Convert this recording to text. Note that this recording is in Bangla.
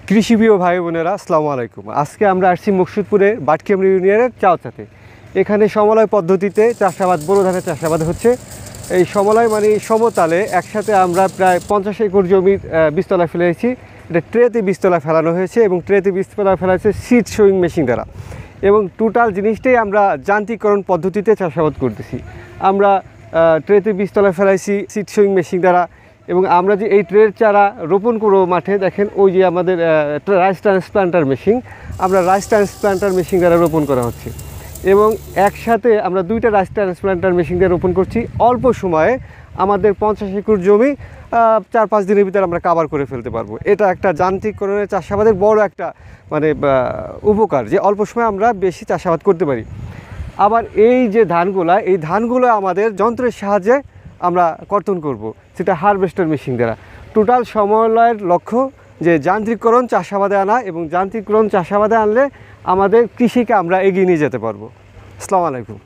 কৃষিপ্রিয় ভাই বোনেরা আসসালামু আলাইকুম। আজকে আমরা আসছি মুকসুদপুরের বাটকিমরি ইউনিয়নের চাওচাতে। এখানে সমলয় পদ্ধতিতে চাষাবাদ, বোরো ধানের চাষাবাদ হচ্ছে। এই সমলয় মানে সমতালে একসাথে আমরা প্রায় 50 একর জমির বীজতলা ফেলেছি। এটা ট্রেতে বীজতলা ফেলানো হয়েছে এবং ট্রেতে বীজতলা ফেলা হয়েছে সিড সোয়িং মেশিন দ্বারা। এবং টোটাল জিনিসটাই আমরা যান্ত্রিকরণ পদ্ধতিতে চাষাবাদ করতেছি। আমরা ট্রেতে বীজতলা ফেলাইছি সিড সোয়িং মেশিন দ্বারা। এবং আমরা যে এই ট্রের চারা রোপণ করবো মাঠে, দেখেন ওই যে আমাদের রাইস ট্রান্সপ্লান্টার মেশিন, আমরা রাইস ট্রান্সপ্লান্টার মেশিন দ্বারা রোপণ করা হচ্ছে। এবং একসাথে আমরা 2টা রাইস ট্রান্সপ্লান্টার মেশিন দিয়ে রোপণ করছি। অল্প সময়ে আমাদের 50 একর জমি 4-5 দিনের ভিতরে আমরা কাভার করে ফেলতে পারবো। এটা একটা যান্ত্রিকরণের চাষাবাদের বড় একটা মানে উপকার, যে অল্প সময়ে আমরা বেশি চাষাবাদ করতে পারি। আবার এই যে ধানগুলো আমাদের যন্ত্রের সাহায্যে আমরা কর্তন করব, সেটা হারভেস্টার মেশিন দ্বারা। টোটাল সমলয়ের লক্ষ্য যে যান্ত্রিকরণ চাষাবাদে আনা, এবং যান্ত্রিকরণ চাষাবাদে আনলে আমাদের কৃষিকে আমরা এগিয়ে নিয়ে যেতে পারবো। আসসালামু আলাইকুম।